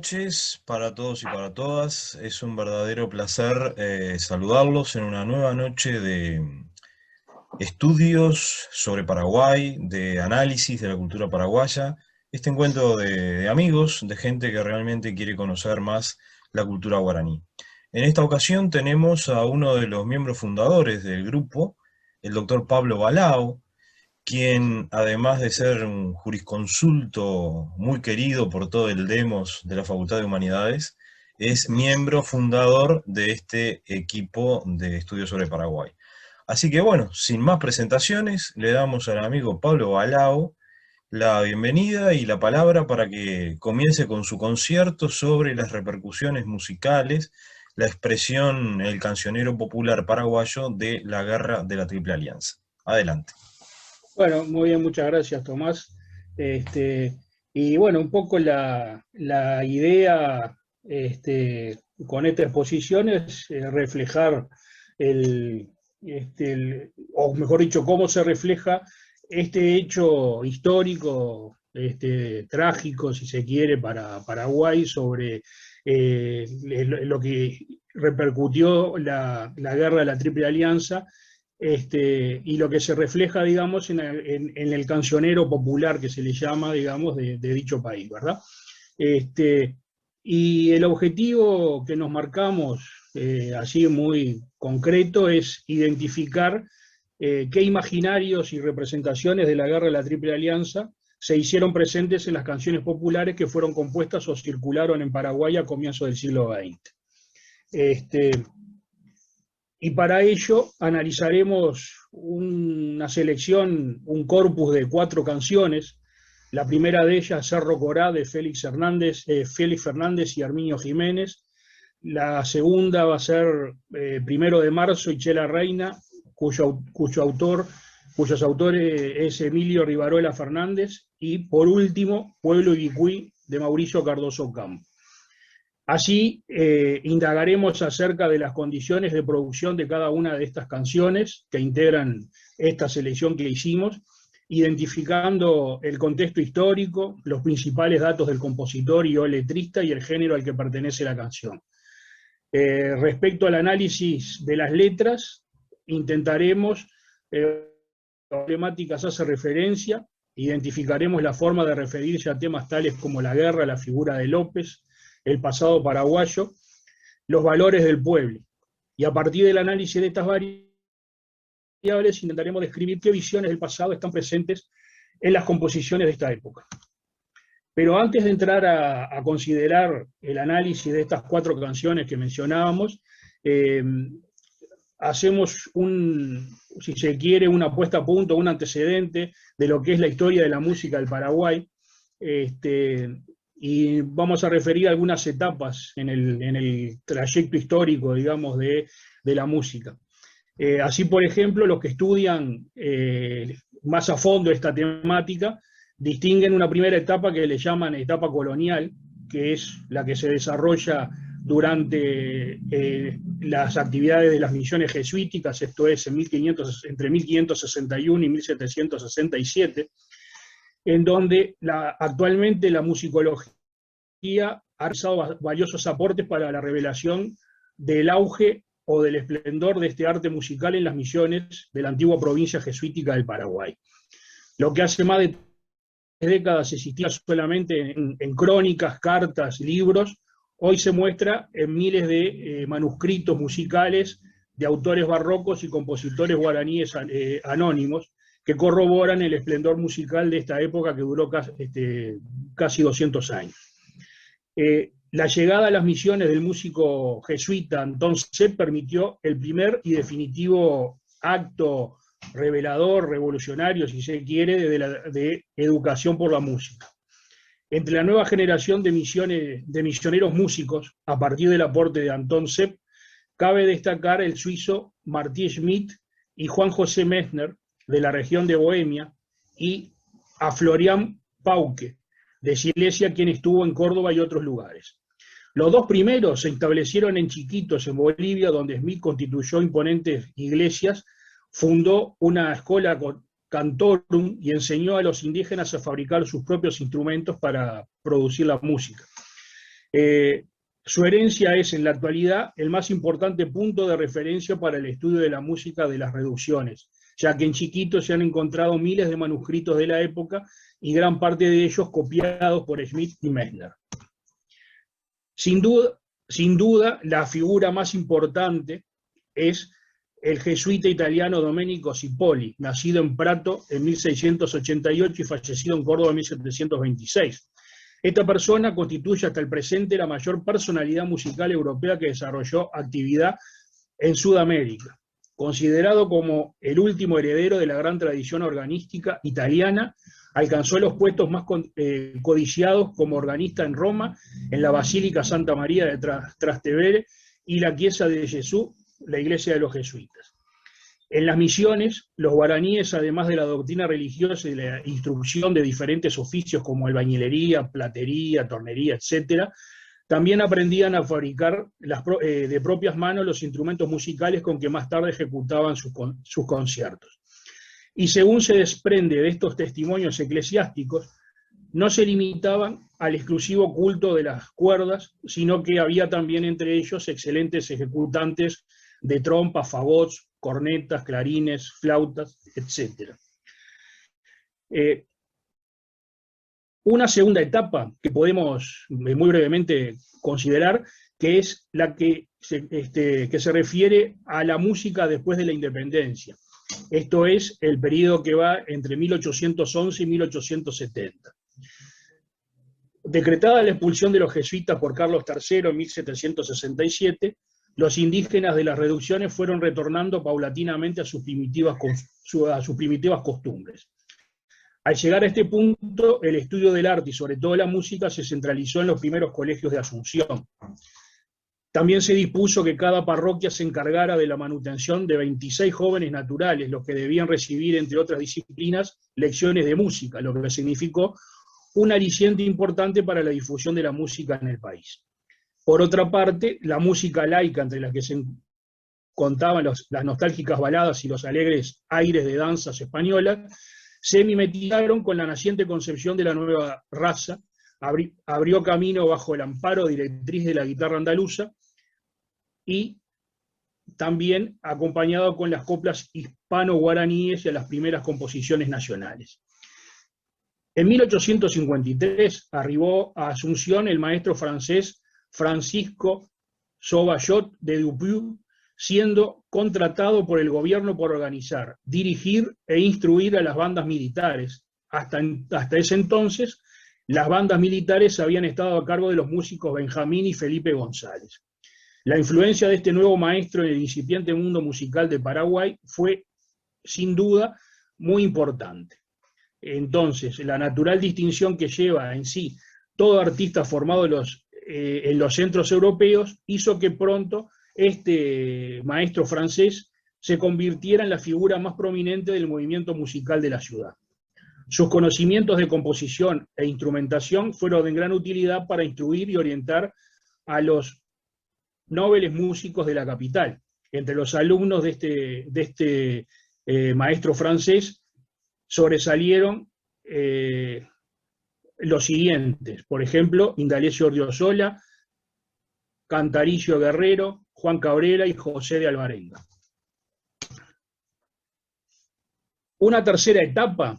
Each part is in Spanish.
noches para todos y para todas. Es un verdadero placer saludarlos en una nueva noche de estudios sobre Paraguay, de análisis de la cultura paraguaya. Este encuentro de amigos, de gente que realmente quiere conocer más la cultura guaraní. En esta ocasión tenemos a uno de los miembros fundadores del grupo, el doctor Pablo Balao, quien, además de ser un jurisconsulto muy querido por todo el demos de la Facultad de Humanidades, es miembro fundador de este equipo de estudios sobre Paraguay. Así que bueno, sin más presentaciones, le damos al amigo Pablo Balao la bienvenida y la palabra para que comience con su concierto sobre las repercusiones musicales, la expresión, el cancionero popular paraguayo de la Guerra de la Triple Alianza. Adelante. Bueno, muy bien, muchas gracias, Tomás. Este, y bueno, un poco la idea con esta exposición es reflejar o mejor dicho, cómo se refleja este hecho histórico, trágico, si se quiere, para Paraguay sobre lo que repercutió la guerra de la Triple Alianza. Y lo que se refleja, digamos, en el cancionero popular que se le llama, digamos, de dicho país, ¿verdad? Y el objetivo que nos marcamos, así muy concreto, es identificar qué imaginarios y representaciones de la guerra de la Triple Alianza se hicieron presentes en las canciones populares que fueron compuestas o circularon en Paraguay a comienzos del siglo XX. Y para ello analizaremos una selección, un corpus de 4 canciones. La primera de ellas, Cerro Corá, de Félix Fernández y Arminio Jiménez. La segunda va a ser Primero de Marzo y Chela Reina, cuyos autores es Emilio Rivarola Fernández. Y por último, Pueblo Ibicuí, de Mauricio Cardoso Campo. Así indagaremos acerca de las condiciones de producción de cada una de estas canciones que integran esta selección que hicimos, identificando el contexto histórico, los principales datos del compositor y o letrista y el género al que pertenece la canción. Respecto al análisis de las letras, intentaremos, a temáticas hace referencia, identificaremos la forma de referirse a temas tales como la guerra, la figura de López, el pasado paraguayo, los valores del pueblo. Y a partir del análisis de estas variables intentaremos describir qué visiones del pasado están presentes en las composiciones de esta época. Pero antes de entrar a considerar el análisis de estas 4 canciones que mencionábamos, hacemos si se quiere, una puesta a punto, un antecedente de lo que es la historia de la música del Paraguay, y vamos a referir algunas etapas en el trayecto histórico, digamos, de la música. Así, por ejemplo, los que estudian más a fondo esta temática distinguen una primera etapa que le llaman etapa colonial, que es la que se desarrolla durante las actividades de las misiones jesuíticas, esto es entre 1561 y 1767, en donde actualmente la musicología ha realizado valiosos aportes para la revelación del auge o del esplendor de este arte musical en las misiones de la antigua provincia jesuítica del Paraguay. Lo que hace más de 3 décadas existía solamente en crónicas, cartas, libros, hoy se muestra en miles de manuscritos musicales de autores barrocos y compositores guaraníes anónimos, que corroboran el esplendor musical de esta época que duró casi 200 años. La llegada a las misiones del músico jesuita Antón Sepp permitió el primer y definitivo acto revelador, revolucionario, si se quiere, de educación por la música. Entre la nueva generación de misioneros músicos, a partir del aporte de Antón Sepp, cabe destacar el suizo Martí Schmidt y Juan José Messner, de la región de Bohemia, y a Florian Pauque, de Silesia, quien estuvo en Córdoba y otros lugares. Los 2 primeros se establecieron en Chiquitos, en Bolivia, donde Smith constituyó imponentes iglesias, fundó una escuela cantorum y enseñó a los indígenas a fabricar sus propios instrumentos para producir la música. Su herencia es en la actualidad el más importante punto de referencia para el estudio de la música de las reducciones, ya que en Chiquito se han encontrado miles de manuscritos de la época y gran parte de ellos copiados por Schmidt y Messner. Sin duda, la figura más importante es el jesuita italiano Domenico Cipolla, nacido en Prato en 1688 y fallecido en Córdoba en 1726. Esta persona constituye hasta el presente la mayor personalidad musical europea que desarrolló actividad en Sudamérica. Considerado como el último heredero de la gran tradición organística italiana, alcanzó los puestos más codiciados como organista en Roma, en la Basílica Santa María de Trastevere y la Chiesa de Jesús, la iglesia de los jesuitas. En las misiones, los guaraníes, además de la doctrina religiosa y la instrucción de diferentes oficios como albañilería, platería, tornería, etc., también aprendían a fabricar de propias manos los instrumentos musicales con que más tarde ejecutaban sus conciertos. Y según se desprende de estos testimonios eclesiásticos, no se limitaban al exclusivo culto de las cuerdas, sino que había también entre ellos excelentes ejecutantes de trompas, fagots, cornetas, clarines, flautas, etc. Una segunda etapa que podemos muy brevemente considerar, que es la que se refiere a la música después de la independencia. Esto es el periodo que va entre 1811 y 1870. Decretada la expulsión de los jesuitas por Carlos III en 1767, los indígenas de las reducciones fueron retornando paulatinamente a sus primitivas costumbres. Al llegar a este punto, el estudio del arte y sobre todo la música se centralizó en los primeros colegios de Asunción. También se dispuso que cada parroquia se encargara de la manutención de 26 jóvenes naturales, los que debían recibir, entre otras disciplinas, lecciones de música, lo que significó un aliciente importante para la difusión de la música en el país. Por otra parte, la música laica, entre las que se contaban las nostálgicas baladas y los alegres aires de danzas españolas, se mimetizaron con la naciente concepción de la nueva raza, abrió camino bajo el amparo directriz de la guitarra andaluza y también acompañado con las coplas hispano-guaraníes y a las primeras composiciones nacionales. En 1853 arribó a Asunción el maestro francés Francisco Sauvajot de Dupuy, siendo contratado por el gobierno por organizar, dirigir e instruir a las bandas militares. Hasta ese entonces, las bandas militares habían estado a cargo de los músicos Benjamín y Felipe González. La influencia de este nuevo maestro en el incipiente mundo musical de Paraguay fue, sin duda, muy importante. Entonces, la natural distinción que lleva en sí todo artista formado en los centros europeos hizo que pronto este maestro francés se convirtiera en la figura más prominente del movimiento musical de la ciudad. Sus conocimientos de composición e instrumentación fueron de gran utilidad para instruir y orientar a los nobles músicos de la capital. Entre los alumnos de este maestro francés sobresalieron los siguientes, por ejemplo, Indalecio Ordiosola, Cantarillo Guerrero, Juan Cabrera y José de Alvarenga. Una tercera etapa,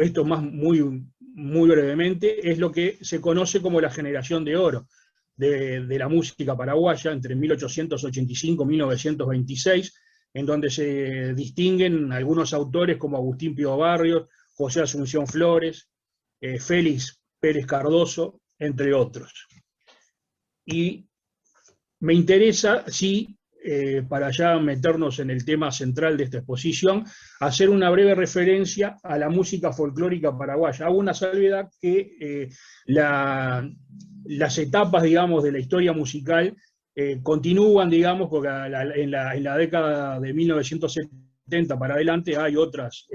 esto más muy brevemente, es lo que se conoce como la generación de oro de la música paraguaya entre 1885 y 1926, en donde se distinguen algunos autores como Agustín Pío Barrios, José Asunción Flores, Félix Pérez Cardoso, entre otros. Y me interesa, sí, para ya meternos en el tema central de esta exposición, hacer una breve referencia a la música folclórica paraguaya. Hago una salvedad que las etapas, digamos, de la historia musical continúan, digamos, porque en la década de 1970 para adelante hay otras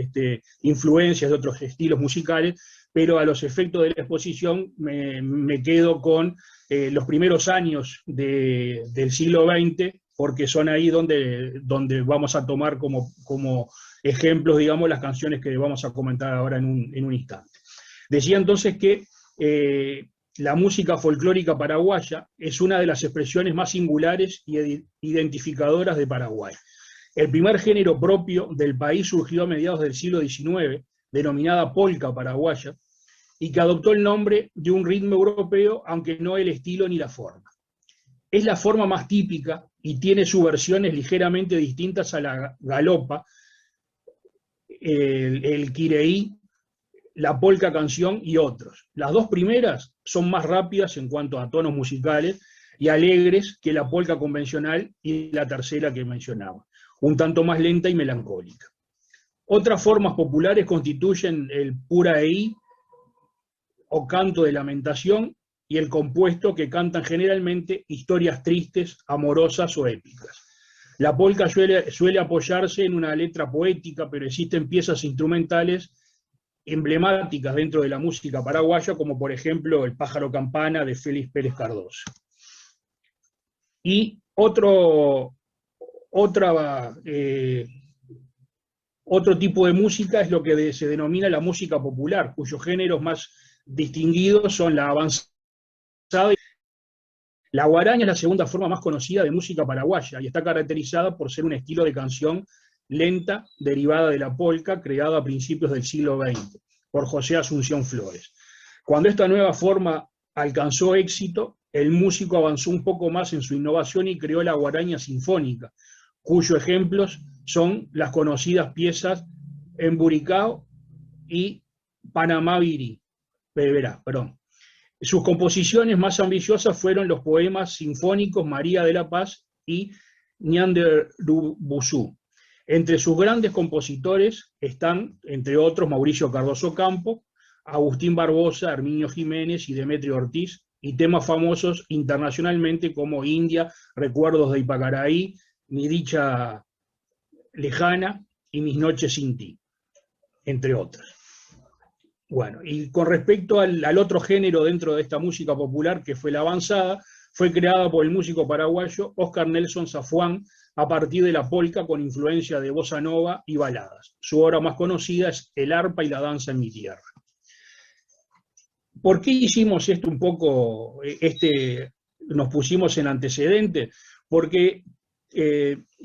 influencias de otros estilos musicales, pero a los efectos de la exposición me quedo con los primeros años del siglo XX, porque son ahí donde vamos a tomar como ejemplos, digamos, las canciones que vamos a comentar ahora en un instante. Decía entonces que la música folclórica paraguaya es una de las expresiones más singulares y identificadoras de Paraguay. El primer género propio del país surgió a mediados del siglo XIX, denominada polca paraguaya, y que adoptó el nombre de un ritmo europeo, aunque no el estilo ni la forma. Es la forma más típica y tiene sus versiones ligeramente distintas a la galopa, el quireí, la polca canción y otros. Las dos primeras son más rápidas en cuanto a tonos musicales y alegres que la polca convencional, y la tercera que mencionaba, un tanto más lenta y melancólica. Otras formas populares constituyen el puraí o canto de lamentación y el compuesto, que cantan generalmente historias tristes, amorosas o épicas. La polca suele apoyarse en una letra poética, pero existen piezas instrumentales emblemáticas dentro de la música paraguaya, como por ejemplo El pájaro campana de Félix Pérez Cardoso. Y otro tipo de música es lo que se denomina la música popular, cuyos géneros más distinguidos son la avanzada. La guaraña es la segunda forma más conocida de música paraguaya y está caracterizada por ser un estilo de canción lenta derivada de la polca, creada a principios del siglo XX por José Asunción Flores. Cuando esta nueva forma alcanzó éxito, el músico avanzó un poco más en su innovación y creó la guaraña sinfónica, cuyos ejemplos son las conocidas piezas Emburicao y Panamá Beberá. Sus composiciones más ambiciosas fueron los poemas sinfónicos María de la Paz y Ñanderubusú. Entre sus grandes compositores están, entre otros, Mauricio Cardoso Campo, Agustín Barbosa, Herminio Jiménez y Demetrio Ortiz, y temas famosos internacionalmente como India, Recuerdos de Ipacaraí, Mi dicha lejana y Mis noches sin ti, entre otras. Bueno, y con respecto al otro género dentro de esta música popular, que fue la avanzada, fue creada por el músico paraguayo Oscar Nelson Zafuán a partir de la polca con influencia de bossa nova y baladas. Su obra más conocida es El arpa y la danza en mi tierra. ¿Por qué hicimos esto un poco, nos pusimos en antecedente? Porque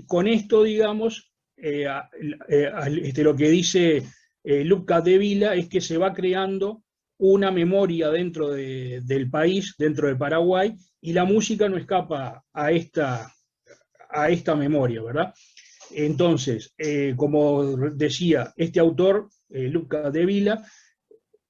con esto, digamos, lo que dice Luc Capdevila es que se va creando una memoria dentro del país, dentro de Paraguay, y la música no escapa a esta memoria, ¿verdad? Entonces, como decía, este autor, Luc Capdevila,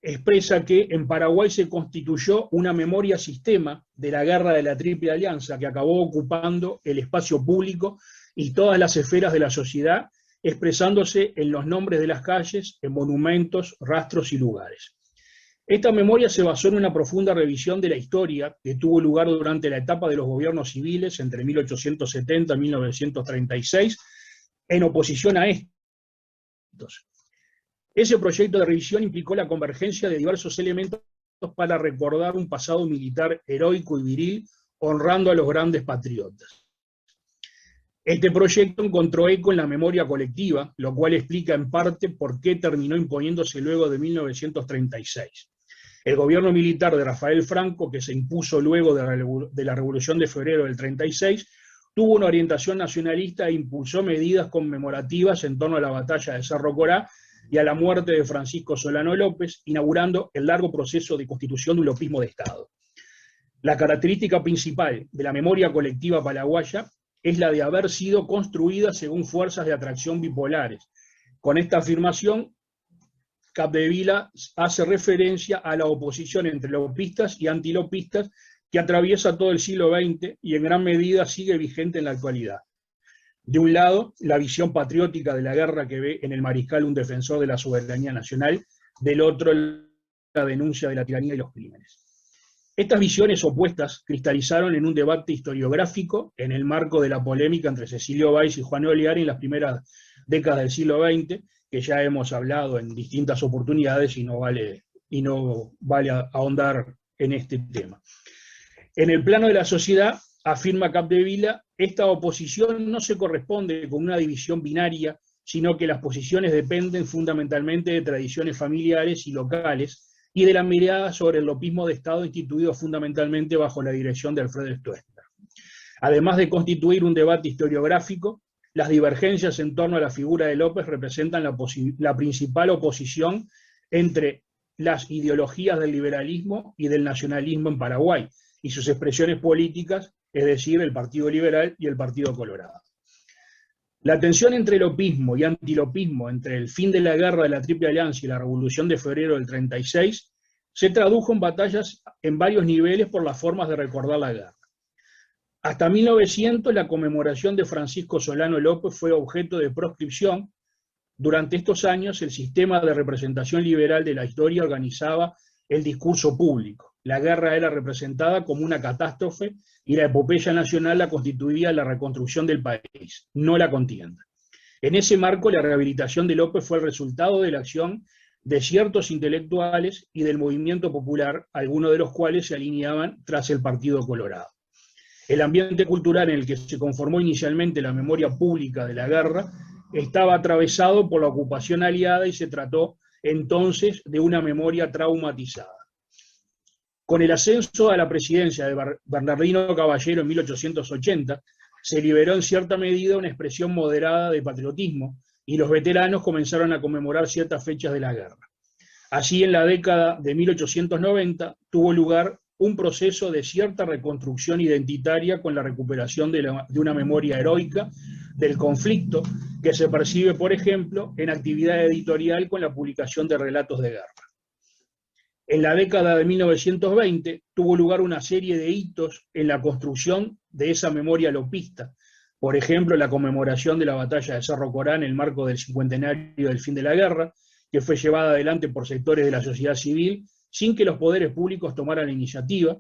expresa que en Paraguay se constituyó una memoria sistema de la guerra de la Triple Alianza, que acabó ocupando el espacio público y todas las esferas de la sociedad, expresándose en los nombres de las calles, en monumentos, rastros y lugares. Esta memoria se basó en una profunda revisión de la historia que tuvo lugar durante la etapa de los gobiernos civiles entre 1870 y 1936, en oposición a estos. Ese proyecto de revisión implicó la convergencia de diversos elementos para recordar un pasado militar heroico y viril, honrando a los grandes patriotas. Este proyecto encontró eco en la memoria colectiva, lo cual explica en parte por qué terminó imponiéndose luego de 1936. El gobierno militar de Rafael Franco, que se impuso luego de la Revolución de Febrero del 36, tuvo una orientación nacionalista e impulsó medidas conmemorativas en torno a la batalla de Cerro Corá y a la muerte de Francisco Solano López, inaugurando el largo proceso de constitución de un lopismo de Estado. La característica principal de la memoria colectiva paraguaya es la de haber sido construida según fuerzas de atracción bipolares. Con esta afirmación, Capdevila hace referencia a la oposición entre lopistas y antilopistas que atraviesa todo el siglo XX y en gran medida sigue vigente en la actualidad. De un lado, la visión patriótica de la guerra que ve en el mariscal un defensor de la soberanía nacional, del otro, la denuncia de la tiranía y los crímenes. Estas visiones opuestas cristalizaron en un debate historiográfico en el marco de la polémica entre Cecilio Báez y Juan Oleari en las primeras décadas del siglo XX, que ya hemos hablado en distintas oportunidades y no vale ahondar en este tema. En el plano de la sociedad, afirma Capdevila, esta oposición no se corresponde con una división binaria, sino que las posiciones dependen fundamentalmente de tradiciones familiares y locales, y de la mirada sobre el lopismo de Estado instituido fundamentalmente bajo la dirección de Alfredo Stroessner. Además de constituir un debate historiográfico, las divergencias en torno a la figura de López representan la principal oposición entre las ideologías del liberalismo y del nacionalismo en Paraguay, y sus expresiones políticas, es decir, el Partido Liberal y el Partido Colorado. La tensión entre lopismo y antilopismo, entre el fin de la guerra de la Triple Alianza y la Revolución de Febrero del 36, se tradujo en batallas en varios niveles por las formas de recordar la guerra. Hasta 1900, la conmemoración de Francisco Solano López fue objeto de proscripción. Durante estos años, el sistema de representación liberal de la historia organizaba el discurso público. La guerra era representada como una catástrofe y la epopeya nacional la constituía la reconstrucción del país, no la contienda. En ese marco, la rehabilitación de López fue el resultado de la acción de ciertos intelectuales y del movimiento popular, algunos de los cuales se alineaban tras el Partido Colorado. El ambiente cultural en el que se conformó inicialmente la memoria pública de la guerra estaba atravesado por la ocupación aliada y se trató entonces de una memoria traumatizada. Con el ascenso a la presidencia de Bernardino Caballero en 1880, se liberó en cierta medida una expresión moderada de patriotismo y los veteranos comenzaron a conmemorar ciertas fechas de la guerra. Así, en la década de 1890 tuvo lugar un proceso de cierta reconstrucción identitaria con la recuperación de una memoria heroica del conflicto que se percibe, por ejemplo, en actividad editorial con la publicación de relatos de guerra. En la década de 1920 tuvo lugar una serie de hitos en la construcción de esa memoria lopista, por ejemplo, la conmemoración de la batalla de Cerro Corán en el marco del cincuentenario del fin de la guerra, que fue llevada adelante por sectores de la sociedad civil sin que los poderes públicos tomaran la iniciativa,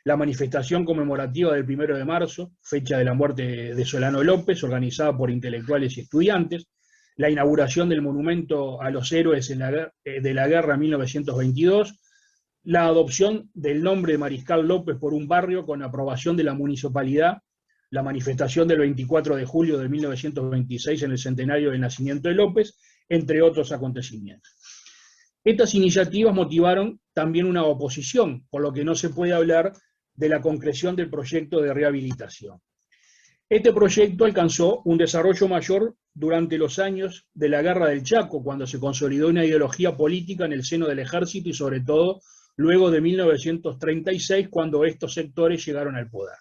la manifestación conmemorativa del 1 de marzo, fecha de la muerte de Solano López, organizada por intelectuales y estudiantes, la inauguración del monumento a los héroes de la guerra en 1922, la adopción del nombre de Mariscal López por un barrio con aprobación de la municipalidad, la manifestación del 24 de julio de 1926 en el centenario del nacimiento de López, entre otros acontecimientos. Estas iniciativas motivaron también una oposición, por lo que no se puede hablar de la concreción del proyecto de rehabilitación. Este proyecto alcanzó un desarrollo mayor durante los años de la Guerra del Chaco, cuando se consolidó una ideología política en el seno del ejército y sobre todo luego de 1936, cuando estos sectores llegaron al poder.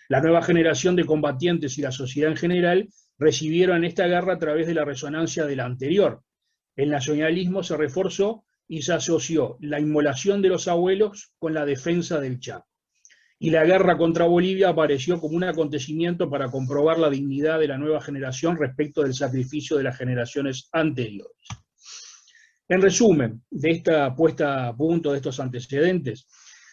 La nueva generación de combatientes y la sociedad en general recibieron esta guerra a través de la resonancia de la anterior. El nacionalismo se reforzó y se asoció la inmolación de los abuelos con la defensa del Chaco. Y la guerra contra Bolivia apareció como un acontecimiento para comprobar la dignidad de la nueva generación respecto del sacrificio de las generaciones anteriores. En resumen, de esta puesta a punto de estos antecedentes,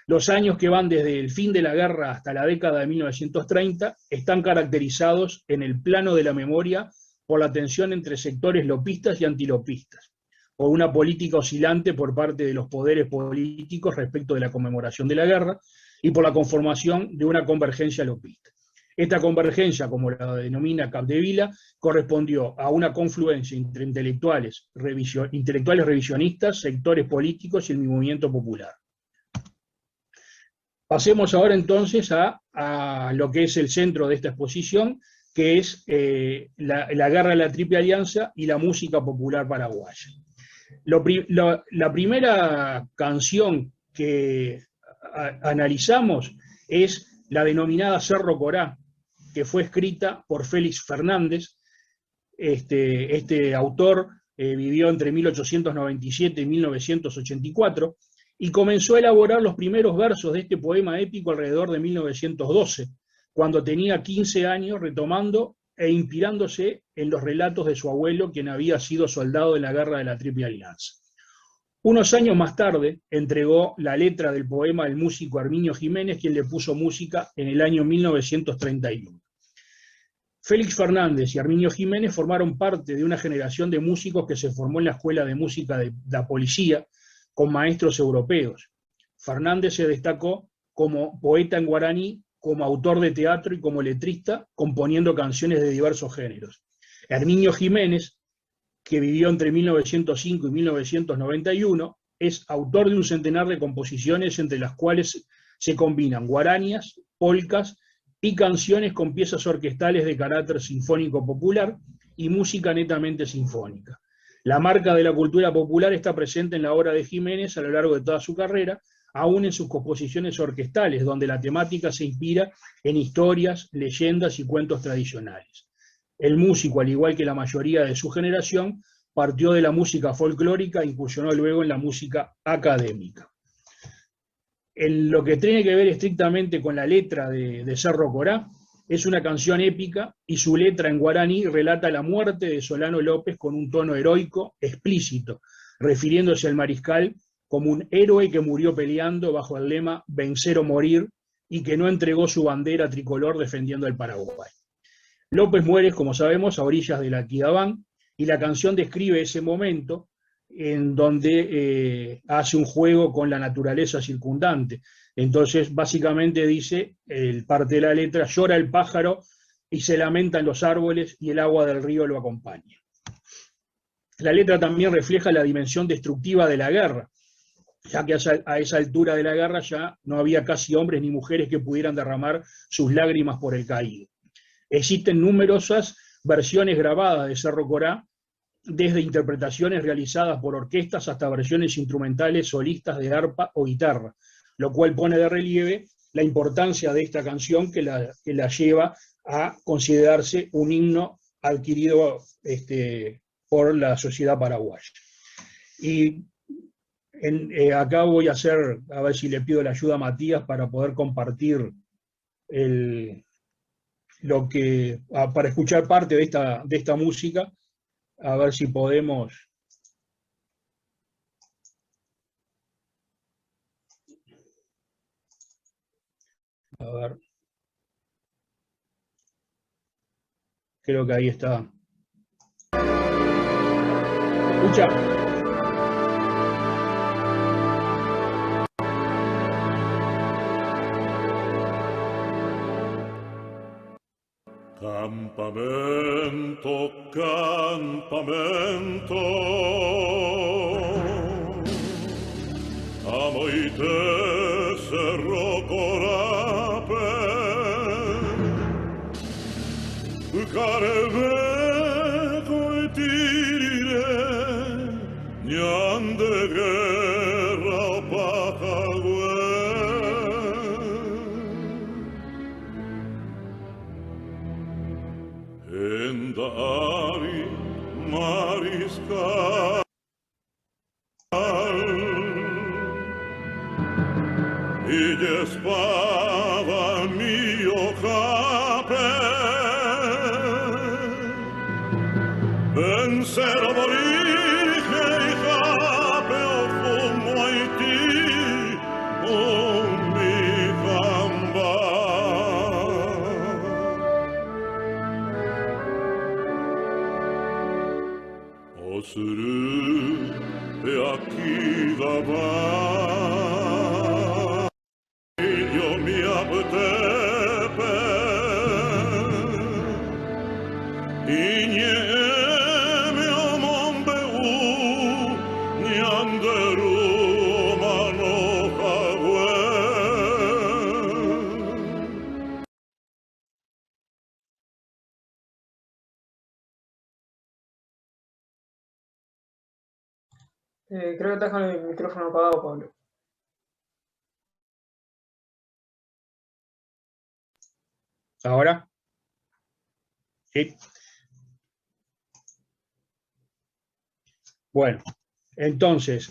los años que van desde el fin de la guerra hasta la década de 1930 están caracterizados en el plano de la memoria por la tensión entre sectores lopistas y antilopistas, por una política oscilante por parte de los poderes políticos respecto de la conmemoración de la guerra y por la conformación de una convergencia lopista. Esta convergencia, como la denomina Capdevila, correspondió a una confluencia entre intelectuales revisionistas, sectores políticos y el movimiento popular. Pasemos ahora entonces a lo que es el centro de esta exposición, que es la guerra de la Triple Alianza y la música popular paraguaya. La primera canción que analizamos es la denominada Cerro Corá, que fue escrita por Félix Fernández. Este autor vivió entre 1897 y 1984, y comenzó a elaborar los primeros versos de este poema épico alrededor de 1912, cuando tenía 15 años, retomando e inspirándose en los relatos de su abuelo, quien había sido soldado en la guerra de la Triple Alianza. Unos años más tarde entregó la letra del poema al músico Arminio Jiménez, quien le puso música en el año 1931. Félix Fernández y Arminio Jiménez formaron parte de una generación de músicos que se formó en la Escuela de Música de la Policía, con maestros europeos. Fernández se destacó como poeta en guaraní, como autor de teatro y como letrista, componiendo canciones de diversos géneros. Arminio Jiménez, que vivió entre 1905 y 1991, es autor de un centenar de composiciones entre las cuales se combinan guaranías, polcas y canciones con piezas orquestales de carácter sinfónico popular y música netamente sinfónica. La marca de la cultura popular está presente en la obra de Jiménez a lo largo de toda su carrera, aún en sus composiciones orquestales, donde la temática se inspira en historias, leyendas y cuentos tradicionales. El músico, al igual que la mayoría de su generación, partió de la música folclórica e incursionó luego en la música académica. En lo que tiene que ver estrictamente con la letra de Cerro Corá, es una canción épica y su letra en guaraní relata la muerte de Solano López con un tono heroico explícito, refiriéndose al mariscal como un héroe que murió peleando bajo el lema vencer o morir y que no entregó su bandera tricolor defendiendo el Paraguay. López muere, como sabemos, a orillas de la Quidabán, y la canción describe ese momento en donde hace un juego con la naturaleza circundante. Entonces, básicamente dice, parte de la letra, llora el pájaro y se lamentan los árboles y el agua del río lo acompaña. La letra también refleja la dimensión destructiva de la guerra, ya que a esa altura de la guerra ya no había casi hombres ni mujeres que pudieran derramar sus lágrimas por el caído. Existen numerosas versiones grabadas de Cerro Corá, desde interpretaciones realizadas por orquestas hasta versiones instrumentales solistas de arpa o guitarra, lo cual pone de relieve la importancia de esta canción que la lleva a considerarse un himno adquirido por la sociedad paraguaya. Y acá voy a hacer, a ver si le pido la ayuda a Matías para poder compartir para escuchar parte de esta música, a ver si podemos. A ver. Creo que ahí está. Escucha. Campamento, campamento, amoite Cerro Corape, careveco e tirire, ñande guerra o pajagüe. Endari mariscal y de espada mio cape vencer o morir que cape o fumo Haití un mi gamba. Sürü ve akidava io mi abtepe inye me omombe nyanderu mano hawe. Creo que estás con el micrófono apagado, Pablo. ¿Ahora? Sí. Bueno, entonces,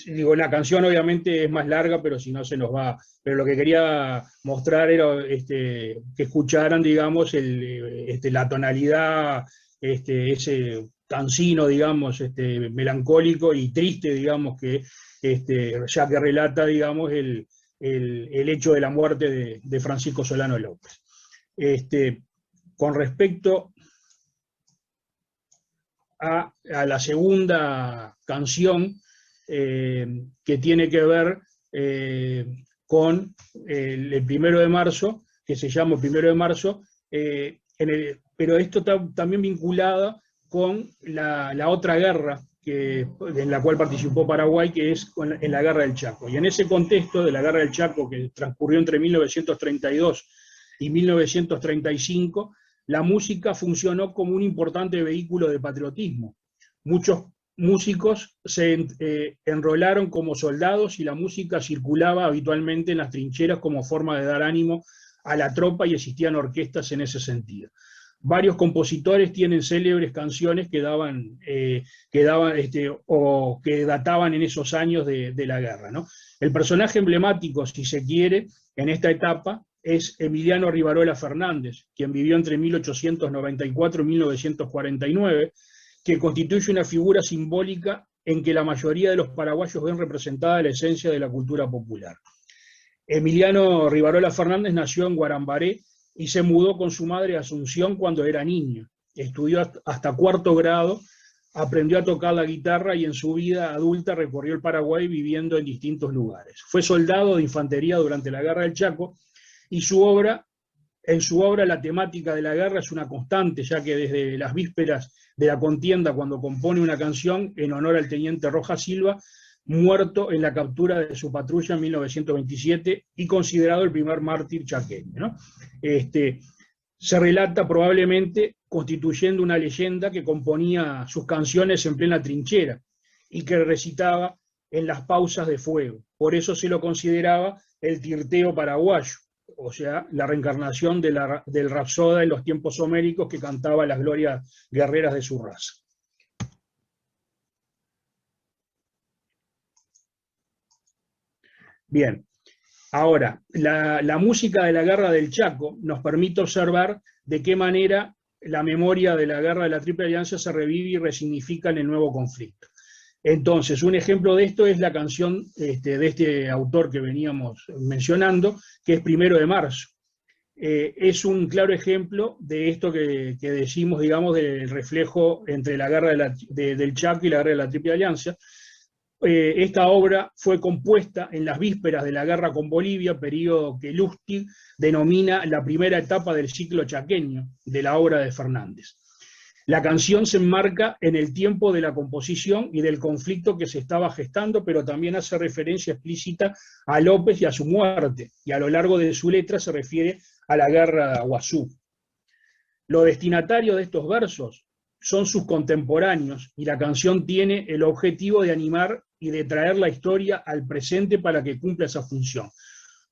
digo, la canción obviamente es más larga, pero si no se nos va. Pero lo que quería mostrar era que escucharan, digamos, la tonalidad, ese cansino, digamos, melancólico y triste, digamos, ya que relata, digamos, el hecho de la muerte de Francisco Solano López. Con respecto a la segunda canción, que tiene que ver con el 1 de marzo, que se llama 1 de marzo, pero esto está también vinculada con la otra guerra en la cual participó Paraguay, que es en la Guerra del Chaco. Y en ese contexto de la Guerra del Chaco, que transcurrió entre 1932 y 1935, la música funcionó como un importante vehículo de patriotismo. Muchos músicos se enrolaron como soldados y la música circulaba habitualmente en las trincheras como forma de dar ánimo a la tropa y existían orquestas en ese sentido. Varios compositores tienen célebres canciones que databan en esos años de la guerra, ¿no? El personaje emblemático, si se quiere, en esta etapa es Emiliano Rivarola Fernández, quien vivió entre 1894 y 1949, que constituye una figura simbólica en que la mayoría de los paraguayos ven representada la esencia de la cultura popular. Emiliano Rivarola Fernández nació en Guarambaré y se mudó con su madre a Asunción cuando era niño. Estudió hasta cuarto grado, aprendió a tocar la guitarra y en su vida adulta recorrió el Paraguay viviendo en distintos lugares. Fue soldado de infantería durante la Guerra del Chaco y en su obra la temática de la guerra es una constante, ya que desde las vísperas de la contienda, cuando compone una canción en honor al teniente Rojas Silva, muerto en la captura de su patrulla en 1927 y considerado el primer mártir chaqueño, ¿no? Se relata probablemente constituyendo una leyenda que componía sus canciones en plena trinchera y que recitaba en las pausas de fuego. Por eso se lo consideraba el tirteo paraguayo, o sea, la reencarnación del rapsoda en los tiempos homéricos que cantaba las glorias guerreras de su raza. Bien, ahora, la música de la Guerra del Chaco nos permite observar de qué manera la memoria de la Guerra de la Triple Alianza se revive y resignifica en el nuevo conflicto. Entonces, un ejemplo de esto es la canción de este autor que veníamos mencionando, que es 1 de marzo. Es un claro ejemplo de esto que decimos, digamos, del reflejo entre la Guerra del Chaco y la Guerra de la Triple Alianza. Esta obra fue compuesta en las vísperas de la guerra con Bolivia, periodo que Lustig denomina la primera etapa del ciclo chaqueño de la obra de Fernández. La canción se enmarca en el tiempo de la composición y del conflicto que se estaba gestando, pero también hace referencia explícita a López y a su muerte, y a lo largo de su letra se refiere a la guerra de Aguazú. Los destinatarios de estos versos son sus contemporáneos, y la canción tiene el objetivo de animar y de traer la historia al presente para que cumpla esa función.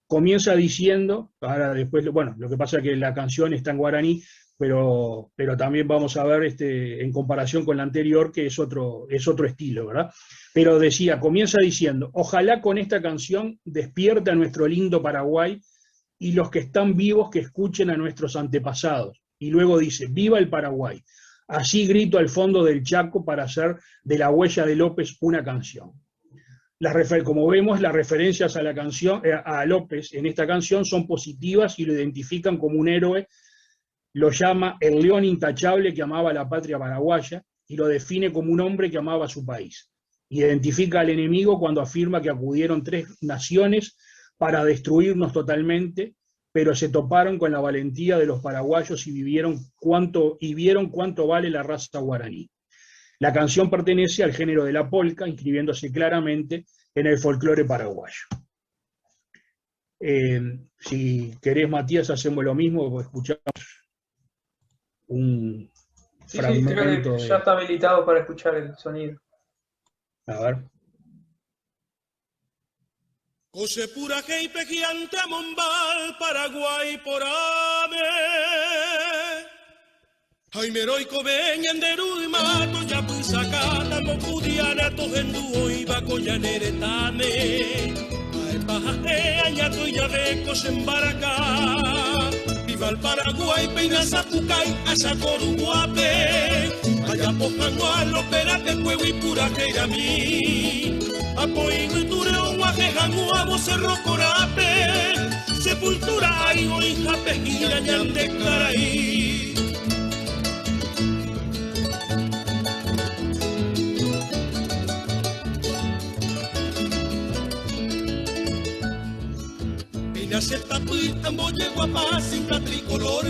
Comienza diciendo, ahora después, bueno, lo que pasa es que la canción está en guaraní, pero también vamos a ver en comparación con la anterior, que es otro estilo, ¿verdad? Pero comienza diciendo, ojalá con esta canción despierte a nuestro lindo Paraguay y los que están vivos que escuchen a nuestros antepasados. Y luego dice, viva el Paraguay. Así grito al fondo del Chaco para hacer de la huella de López una canción. Como vemos, las referencias a la canción, a López en esta canción son positivas y lo identifican como un héroe, lo llama el león intachable que amaba la patria paraguaya y lo define como un hombre que amaba su país. Identifica al enemigo cuando afirma que acudieron 3 naciones para destruirnos totalmente, pero se toparon con la valentía de los paraguayos y vieron cuánto vale la raza guaraní. La canción pertenece al género de la polca, inscribiéndose claramente en el folclore paraguayo. Si querés, Matías, hacemos lo mismo, escuchamos un fragmento. Creo que ya está habilitado para escuchar el sonido. A ver. Cose pura que gigante Mombal, Paraguay por ave. Ay, meroico veñan de Ruimato, ya pusacata, mocudiana, tojenduo y bacoyaneretane. Ay, pajaste, añato y yabeco se embaracá. Viva el Paraguay, peina Zapucay, Asacoruguape. Allá pojangual, operate, cuevo y pura que era mí. Apoyo y tureo, guajejanguabo, cerro corape. Sepultura, ay, hoy, japejira, ñande, caraí. Se tapuita, amboye guapa, sin tricolor,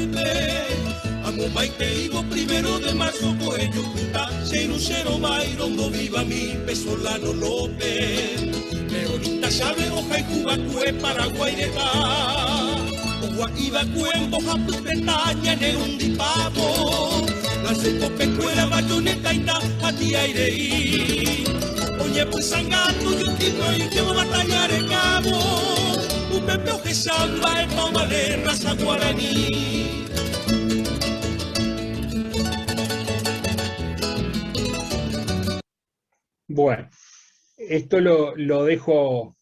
amo Maite Ivo, 1 de marzo, Coello, Punta, 00 Mairondo, viva mi Pesolano López. Leonita Chávez, Oja y Cubacue, Paraguay de Ta. Oja iba Cuembo, Japón, Bretaña, Neundi Pavo. La seco pecuera, Bayoneta y Ta, Ati Aireí. Oye, pues sangato, yo tipo y que voy a batallar en cabo. Un pepeo que samba, el pama de raza guaraní. Bueno, esto lo dejo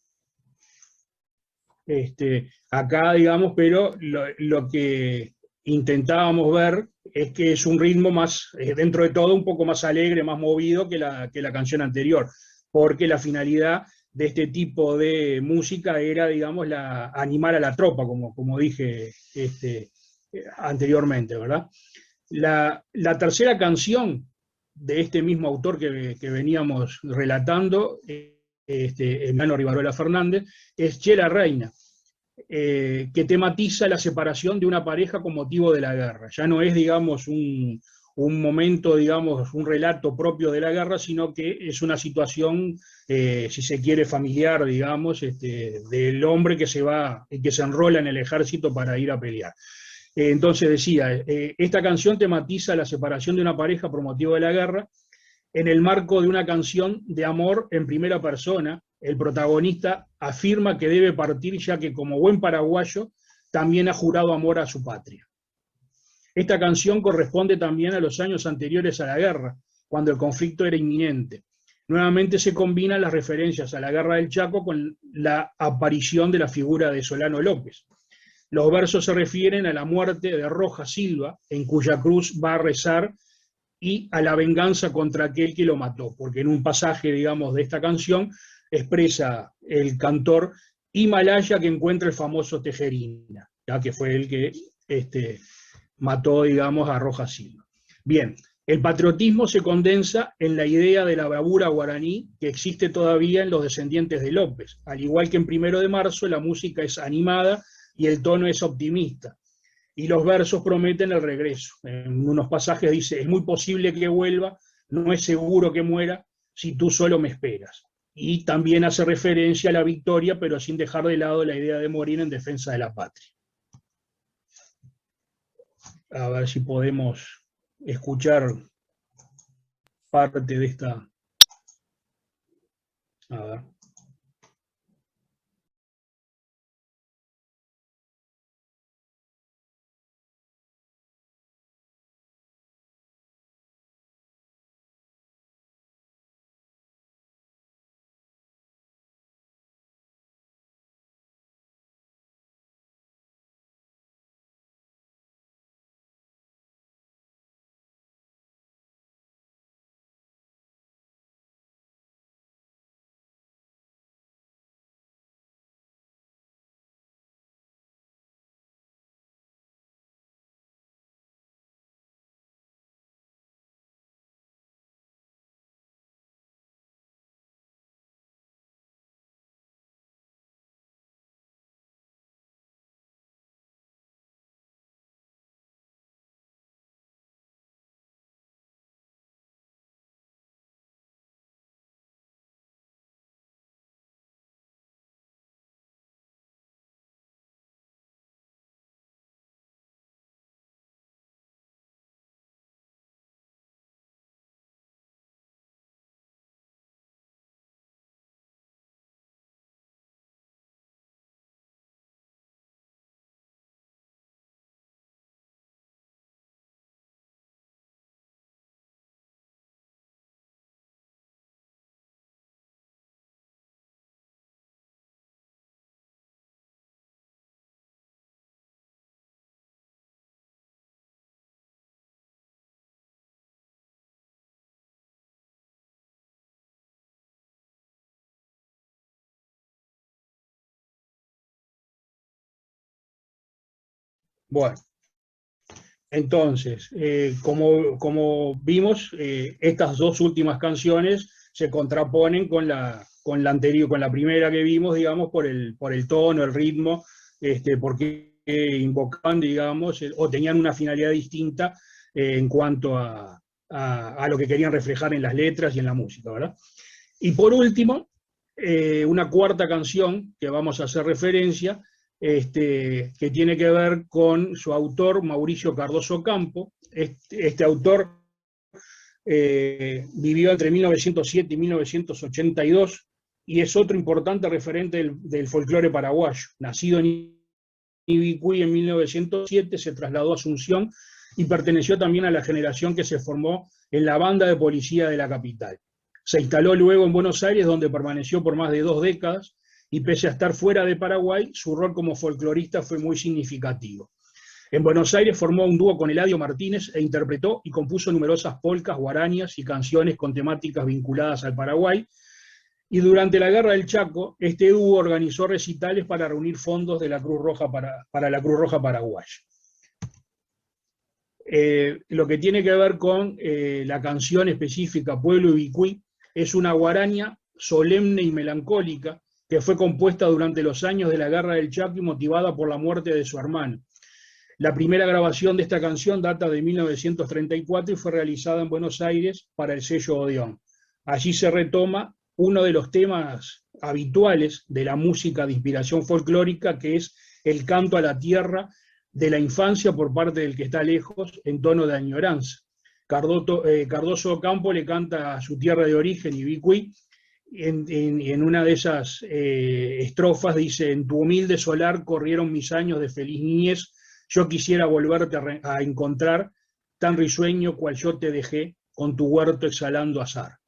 acá, digamos, pero lo que intentábamos ver es que es un ritmo más, dentro de todo, un poco más alegre, más movido que la canción anterior, porque la finalidad de este tipo de música era, digamos, animar a la tropa, como dije anteriormente, ¿verdad? La tercera canción de este mismo autor que veníamos relatando, Emiliano Rivarola Fernández, es Che la Reina, que tematiza la separación de una pareja con motivo de la guerra. Ya no es, digamos, un momento, digamos, un relato propio de la guerra, sino que es una situación, si se quiere, familiar, digamos, del hombre que se enrola en el ejército para ir a pelear. Entonces decía, esta canción tematiza la separación de una pareja por motivo de la guerra. En el marco de una canción de amor en primera persona, el protagonista afirma que debe partir ya que como buen paraguayo también ha jurado amor a su patria. Esta canción corresponde también a los años anteriores a la guerra, cuando el conflicto era inminente. Nuevamente se combinan las referencias a la guerra del Chaco con la aparición de la figura de Solano López. Los versos se refieren a la muerte de Rojas Silva, en cuya cruz va a rezar, y a la venganza contra aquel que lo mató, porque en un pasaje, digamos, de esta canción expresa el cantor Himalaya que encuentra el famoso Tejerina, ya que fue el que mató, digamos, a Rojas Silva. Bien, el patriotismo se condensa en la idea de la bravura guaraní que existe todavía en los descendientes de López. Al igual que en 1 de marzo, la música es animada y el tono es optimista. Y los versos prometen el regreso. En unos pasajes dice, es muy posible que vuelva, no es seguro que muera, si tú solo me esperas. Y también hace referencia a la victoria, pero sin dejar de lado la idea de morir en defensa de la patria. A ver si podemos escuchar parte de esta. A ver. Bueno, entonces, como vimos, estas dos últimas canciones se contraponen con la anterior, con la primera que vimos, digamos, por el tono, el ritmo, porque invocaban, digamos, o tenían una finalidad distinta en cuanto a lo que querían reflejar en las letras y en la música, ¿verdad? Y por último, una cuarta canción que vamos a hacer referencia, que tiene que ver con su autor, Mauricio Cardoso Campo. Este autor vivió entre 1907 y 1982, y es otro importante referente del folclore paraguayo. Nacido en Ibicuí en 1907, se trasladó a Asunción y perteneció también a la generación que se formó en la banda de policía de la capital. Se instaló luego en Buenos Aires, donde permaneció por más de 2 décadas, y pese a estar fuera de Paraguay, su rol como folclorista fue muy significativo. En Buenos Aires formó un dúo con Eladio Martínez e interpretó y compuso numerosas polcas, guarañas y canciones con temáticas vinculadas al Paraguay. Y durante la Guerra del Chaco, este dúo organizó recitales para reunir fondos de la Cruz Roja para la Cruz Roja paraguaya. Lo que tiene que ver con la canción específica Pueblo Ibicuí es una guaraña solemne y melancólica que fue compuesta durante los años de la Guerra del Chaco y motivada por la muerte de su hermano. La primera grabación de esta canción data de 1934 y fue realizada en Buenos Aires para el sello Odeón. Allí se retoma uno de los temas habituales de la música de inspiración folclórica, que es el canto a la tierra de la infancia por parte del que está lejos, en tono de añoranza. Cardoso Campo le canta a su tierra de origen, Ibicuí. En una de esas estrofas dice: en tu humilde solar corrieron mis años de feliz niñez, yo quisiera volverte a encontrar, tan risueño cual yo te dejé, con tu huerto exhalando azar.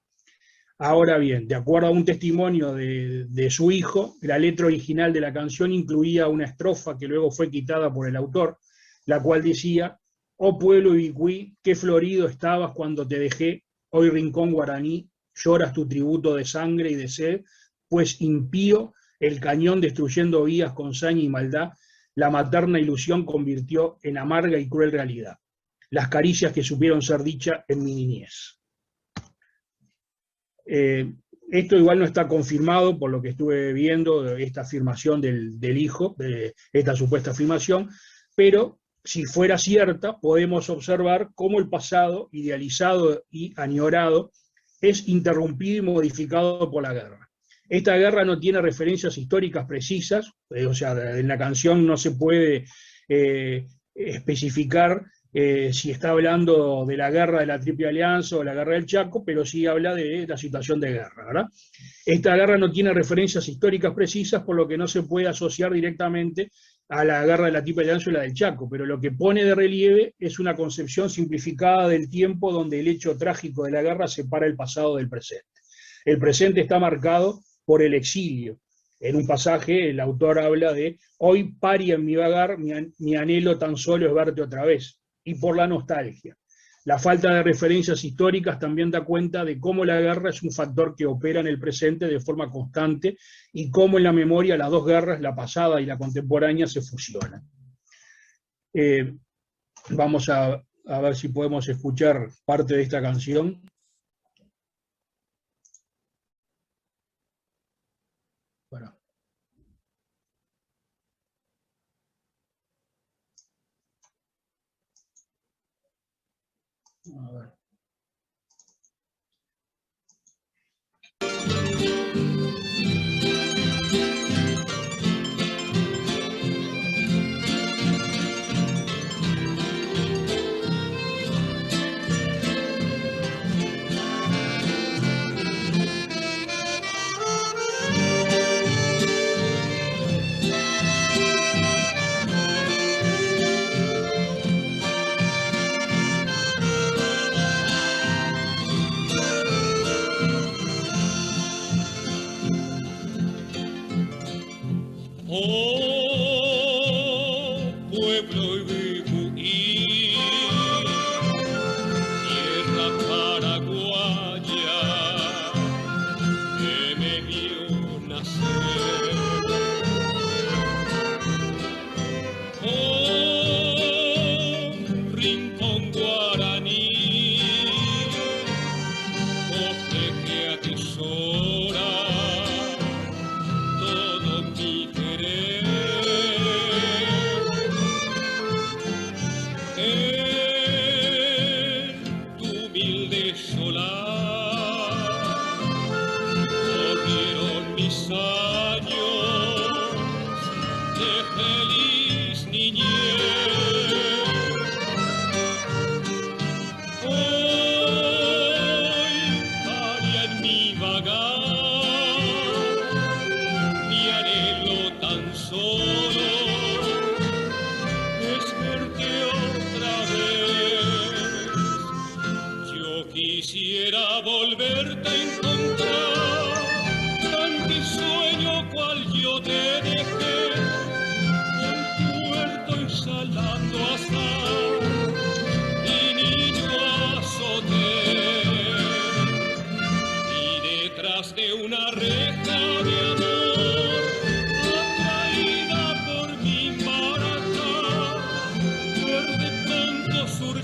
Ahora bien, de acuerdo a un testimonio de su hijo, la letra original de la canción incluía una estrofa que luego fue quitada por el autor, la cual decía: oh pueblo Ibicuí, qué florido estabas cuando te dejé, hoy rincón guaraní, lloras tu tributo de sangre y de sed, pues impío el cañón destruyendo vías con saña y maldad, la materna ilusión convirtió en amarga y cruel realidad. Las caricias que supieron ser dicha en mi niñez. Esto igual no está confirmado por lo que estuve viendo, esta afirmación del hijo, esta supuesta afirmación, pero si fuera cierta, podemos observar cómo el pasado, idealizado y añorado, es interrumpido y modificado por la guerra. Esta guerra no tiene referencias históricas precisas, o sea, en la canción no se puede especificar si está hablando de la guerra de la Triple Alianza o la guerra del Chaco, pero sí habla de la situación de guerra, ¿verdad? Esta guerra no tiene referencias históricas precisas, por lo que no se puede asociar directamente a la guerra de la Triple Alianza o la del Chaco, pero lo que pone de relieve es una concepción simplificada del tiempo donde el hecho trágico de la guerra separa el pasado del presente. El presente está marcado por el exilio. En un pasaje el autor habla de: hoy paria en mi vagar, mi anhelo tan solo es verte otra vez, y por la nostalgia. La falta de referencias históricas también da cuenta de cómo la guerra es un factor que opera en el presente de forma constante y cómo en la memoria las dos guerras, la pasada y la contemporánea, se fusionan. Vamos a ver si podemos escuchar parte de esta canción. Bueno. A ver.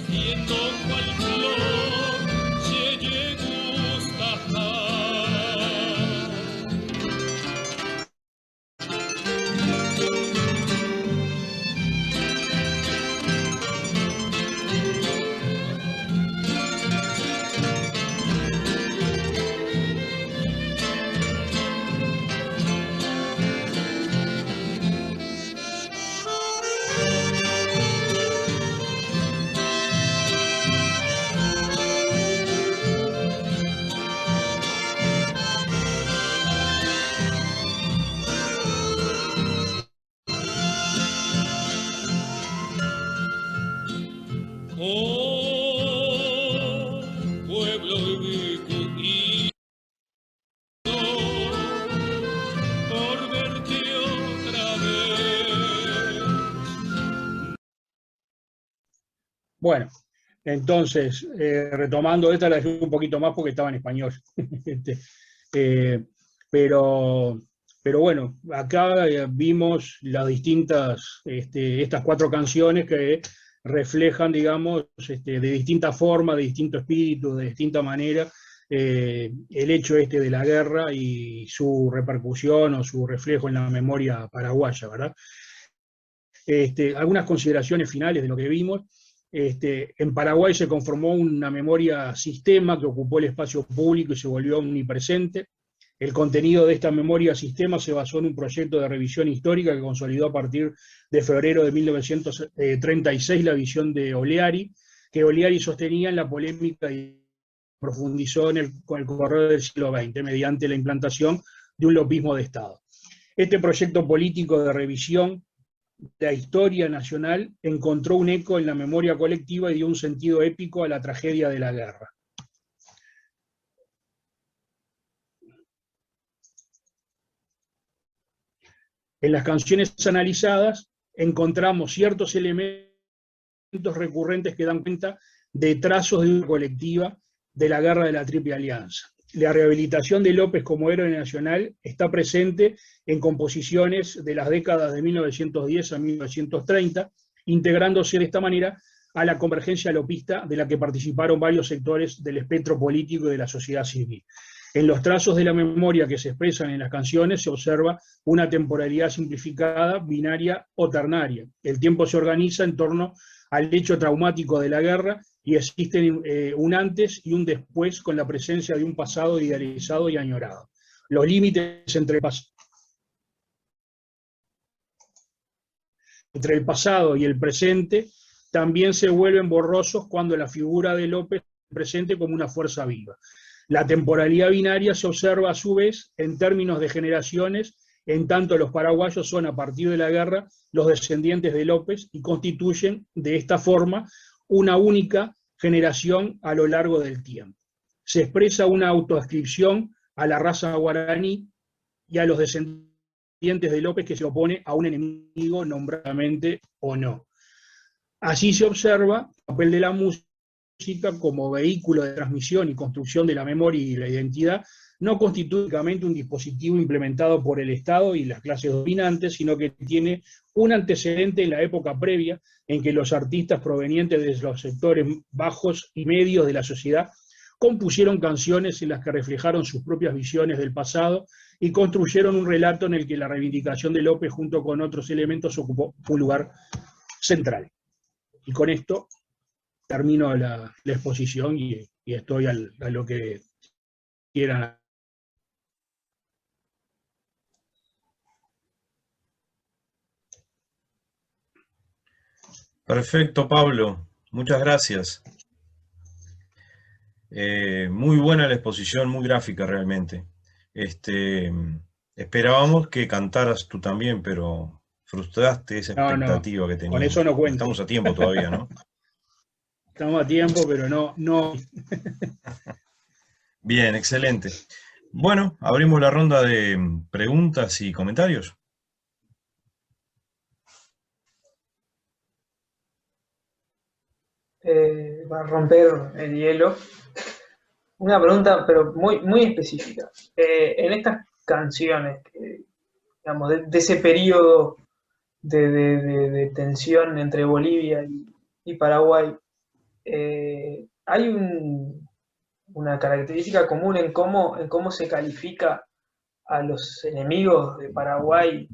siendo cual flor se gusta. Oh, pueblo vivido por verte otra vez. Bueno, entonces, retomando esta, la dejé un poquito más porque estaba en español. Este, eh, pero, pero bueno, acá vimos las distintas, estas 4 canciones que reflejan, digamos, de distinta forma, de distinto espíritu, de distinta manera, el hecho de la guerra y su repercusión o su reflejo en la memoria paraguaya, ¿verdad? Algunas consideraciones finales de lo que vimos. En Paraguay se conformó una memoria sistema que ocupó el espacio público y se volvió omnipresente. El contenido de esta memoria sistema se basó en un proyecto de revisión histórica que consolidó a partir de febrero de 1936 la visión de Oleari, que Oleari sostenía en la polémica y profundizó con el correr del siglo XX mediante la implantación de un lopismo de Estado. Este proyecto político de revisión de la historia nacional encontró un eco en la memoria colectiva y dio un sentido épico a la tragedia de la guerra. En las canciones analizadas encontramos ciertos elementos recurrentes que dan cuenta de trazos de una colectiva de la guerra de la Triple Alianza. La rehabilitación de López como héroe nacional está presente en composiciones de las décadas de 1910 a 1930, integrándose de esta manera a la convergencia lopista de la que participaron varios sectores del espectro político y de la sociedad civil. En los trazos de la memoria que se expresan en las canciones se observa una temporalidad simplificada, binaria o ternaria. El tiempo se organiza en torno al hecho traumático de la guerra y existen un antes y un después con la presencia de un pasado idealizado y añorado. Los límites entre el pasado y el presente también se vuelven borrosos cuando la figura de López se presente como una fuerza viva. La temporalidad binaria se observa a su vez en términos de generaciones, en tanto los paraguayos son a partir de la guerra los descendientes de López y constituyen de esta forma una única generación a lo largo del tiempo. Se expresa una autoascripción a la raza guaraní y a los descendientes de López que se opone a un enemigo nombradamente o no. Así se observa el papel de la música como vehículo de transmisión y construcción de la memoria y la identidad, no constituye únicamente un dispositivo implementado por el Estado y las clases dominantes, sino que tiene un antecedente en la época previa en que los artistas provenientes de los sectores bajos y medios de la sociedad compusieron canciones en las que reflejaron sus propias visiones del pasado y construyeron un relato en el que la reivindicación de López junto con otros elementos ocupó un lugar central. Y con esto termino la exposición y estoy a lo que quieran. Perfecto, Pablo. Muchas gracias. Muy buena la exposición, muy gráfica realmente. Esperábamos que cantaras tú también, pero frustraste esa expectativa que teníamos. Con eso no cuento. Estamos a tiempo todavía, ¿no? Estamos a tiempo, pero no. Bien, excelente. Bueno, abrimos la ronda de preguntas y comentarios. Para romper el hielo, una pregunta, pero muy, muy específica. En estas canciones, digamos, de ese periodo de tensión entre Bolivia y Paraguay, hay una característica común en cómo se califica a los enemigos de Paraguay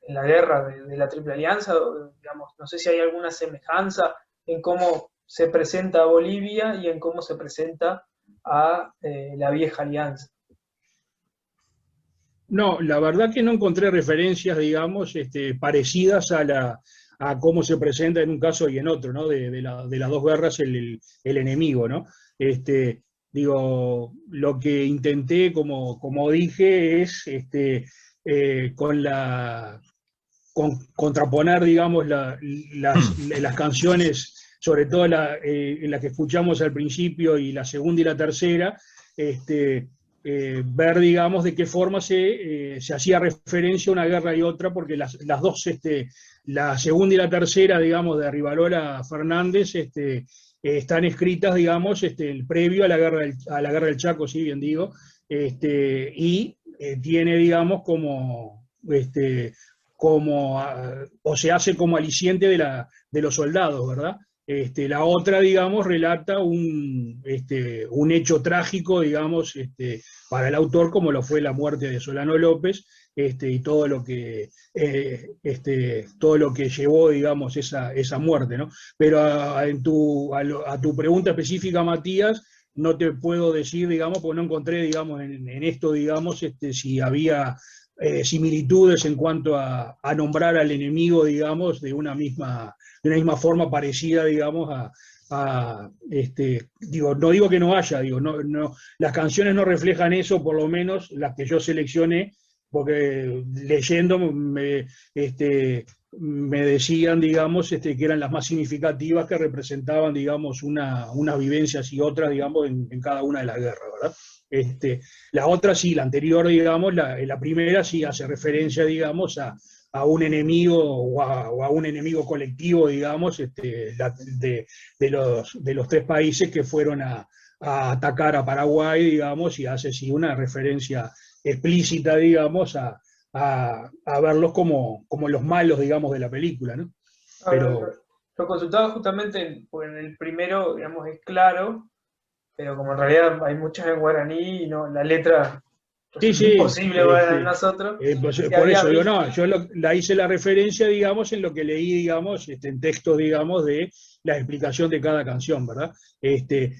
en la guerra de la Triple Alianza, digamos, no sé si hay alguna semejanza en cómo se presenta a Bolivia y en cómo se presenta a la vieja alianza. No, la verdad que no encontré referencias, digamos, parecidas a cómo se presenta en un caso y en otro, ¿no? De las dos guerras el enemigo, ¿no? Digo, lo que intenté, como dije, es contraponer, digamos, las canciones, sobre todo las que escuchamos al principio y la segunda y la tercera, ver, digamos, de qué forma se hacía referencia a una guerra y otra, porque las dos, la segunda y la tercera, digamos, de Rivarola Fernández, están escritas, digamos, previo a la guerra del Chaco, sí, bien digo, y tiene, digamos, o se hace como aliciente de los soldados, ¿verdad? La otra, digamos, relata un hecho trágico, digamos, para el autor, como lo fue la muerte de Solano López, y todo lo que llevó, digamos, esa muerte, ¿no? Pero a tu pregunta específica, Matías, no te puedo decir, digamos, porque no encontré, digamos, en esto, digamos, si había similitudes en cuanto a nombrar al enemigo, digamos, de una misma forma parecida, digamos, digo, no digo que no haya, digo, no, las canciones no reflejan eso, por lo menos las que yo seleccioné, porque leyendo me decían, digamos, que eran las más significativas, que representaban, digamos, unas vivencias y otras, digamos, en cada una de las guerras, ¿verdad? La otra sí, la anterior, digamos, la primera sí hace referencia, digamos, a un enemigo o a un enemigo colectivo, digamos, de los tres países que fueron a atacar a Paraguay, digamos, y hace sí una referencia explícita, digamos, a verlos como los malos, digamos, de la película, ¿no? Pero lo consultaba justamente porque en el primero, digamos, es claro, pero como en realidad hay muchos en guaraní y no, la letra sí, es sí, imposible para nosotros. por eso digo, no, yo la hice la referencia, digamos, en lo que leí, digamos, en textos, digamos, de la explicación de cada canción, ¿verdad?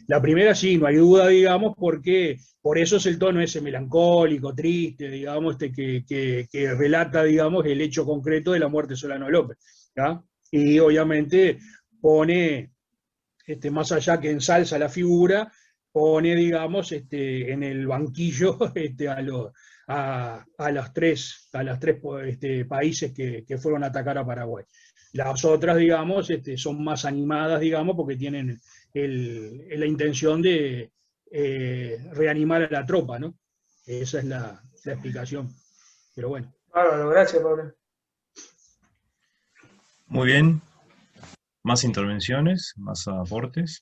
La primera sí, no hay duda, digamos, porque por eso es el tono ese melancólico, triste, digamos, que relata, digamos, el hecho concreto de la muerte de Solano López, ¿ya? Y obviamente pone, más allá que ensalza la figura, pone, digamos, en el banquillo a los tres países que fueron a atacar a Paraguay. Las otras, digamos, son más animadas, digamos, porque tienen la intención de reanimar a la tropa, ¿no? Esa es la explicación. Pero bueno. Bárbaro, gracias, Pablo. Muy bien. ¿Más intervenciones? ¿Más aportes?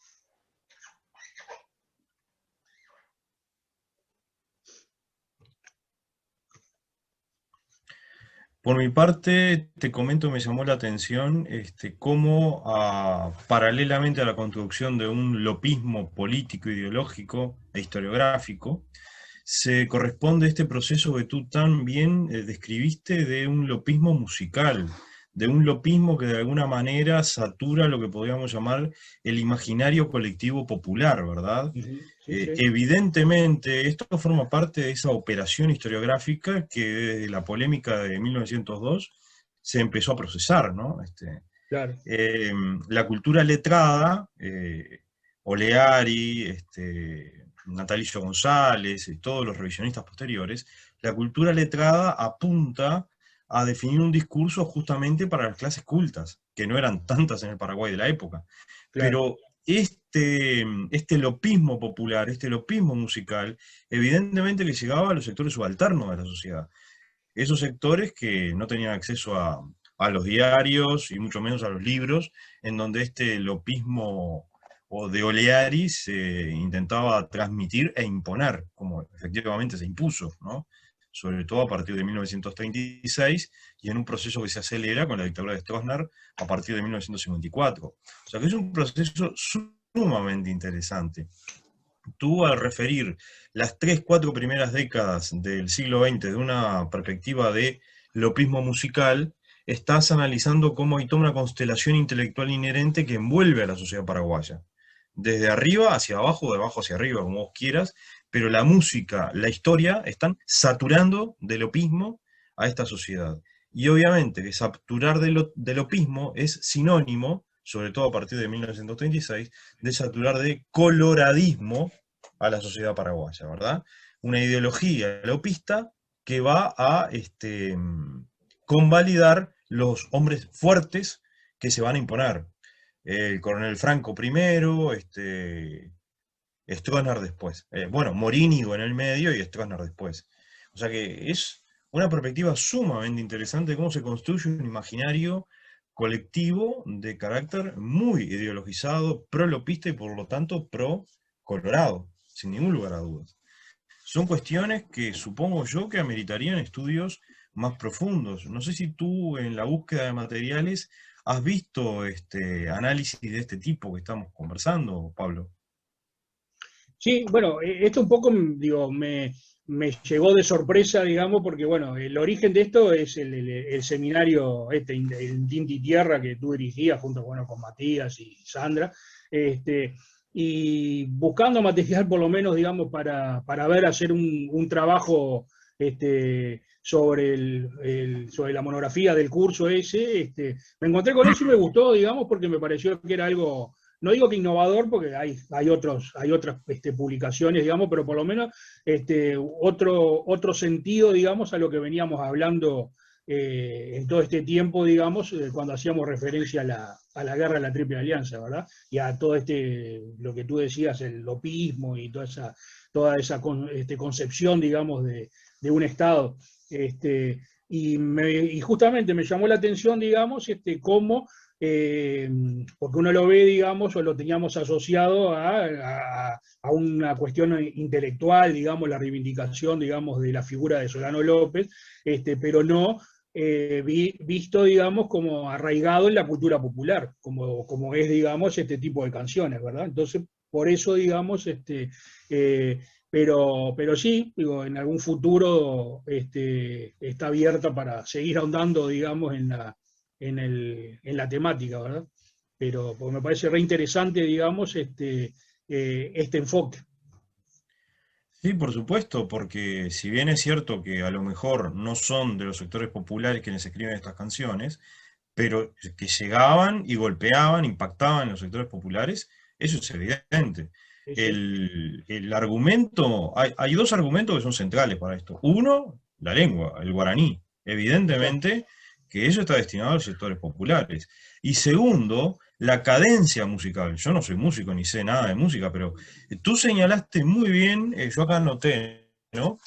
Por mi parte, te comento, me llamó la atención cómo paralelamente a la construcción de un lopismo político, ideológico e historiográfico, se corresponde este proceso que tú tan bien describiste de un lopismo musical, de un lopismo que de alguna manera satura lo que podríamos llamar el imaginario colectivo popular, ¿verdad? Sí. Evidentemente, esto forma parte de esa operación historiográfica que desde la polémica de 1902 se empezó a procesar, ¿no? Claro. La cultura letrada, Oleari, Natalicio González, todos los revisionistas posteriores, la cultura letrada apunta a definir un discurso justamente para las clases cultas, que no eran tantas en el Paraguay de la época. Claro. Pero este lopismo popular, este lopismo musical, evidentemente le llegaba a los sectores subalternos de la sociedad. Esos sectores que no tenían acceso a los diarios y mucho menos a los libros, en donde este lopismo o de Oleari se intentaba transmitir e imponer, como efectivamente se impuso, ¿no? sobre todo a partir de 1936, y en un proceso que se acelera con la dictadura de Stroessner a partir de 1954. O sea que es un proceso sumamente interesante. Tú, al referir las 3-4 primeras décadas del siglo XX de una perspectiva de lopismo musical, estás analizando cómo hay toda una constelación intelectual inherente que envuelve a la sociedad paraguaya. Desde arriba hacia abajo, de abajo hacia arriba, como vos quieras, pero la música, la historia, están saturando de lopismo a esta sociedad. Y obviamente que saturar de lopismo es sinónimo, sobre todo a partir de 1936, de saturar de coloradismo a la sociedad paraguaya, ¿verdad? Una ideología lopista que va a convalidar los hombres fuertes que se van a imponer. El coronel Franco primero, Stroessner después. Bueno, Morínigo en el medio y Stroessner después. O sea que es una perspectiva sumamente interesante de cómo se construye un imaginario colectivo de carácter muy ideologizado, pro-lopista y por lo tanto pro-colorado, sin ningún lugar a dudas. Son cuestiones que supongo yo que ameritarían estudios más profundos. No sé si tú en la búsqueda de materiales has visto análisis de este tipo que estamos conversando, Pablo. Sí, bueno, esto un poco, digo, me llegó de sorpresa, digamos, porque, bueno, el origen de esto es el seminario, el Tinti Tierra, que tú dirigías junto, bueno, con Matías y Sandra, y buscando material, por lo menos, digamos, para ver, hacer un trabajo sobre la monografía del curso ese, me encontré con eso y me gustó, digamos, porque me pareció que era algo, no digo que innovador, porque hay otras publicaciones, digamos, pero por lo menos otro sentido, digamos, a lo que veníamos hablando en todo este tiempo, digamos, cuando hacíamos referencia a la guerra de la Triple Alianza, ¿verdad? Y a todo lo que tú decías, el lopismo y toda esa concepción, digamos, de un Estado. Y justamente me llamó la atención, digamos, cómo, porque uno lo ve, digamos, o lo teníamos asociado a una cuestión intelectual, digamos, la reivindicación, digamos, de la figura de Solano López, pero no visto, digamos, como arraigado en la cultura popular, como es, digamos, este tipo de canciones, ¿verdad? Entonces, por eso, digamos, pero sí, digo, en algún futuro está abierta para seguir ahondando, digamos, en la temática, ¿verdad? Pero pues, me parece re interesante, digamos, este enfoque. Sí, por supuesto, porque si bien es cierto que a lo mejor no son de los sectores populares quienes escriben estas canciones, pero que llegaban y golpeaban, impactaban en los sectores populares, eso es evidente. Sí, sí. El argumento, hay dos argumentos que son centrales para esto. Uno, la lengua, el guaraní. Evidentemente que eso está destinado a los sectores populares. Y segundo, la cadencia musical. Yo no soy músico ni sé nada de música, pero tú señalaste muy bien, yo acá anoté, ¿no?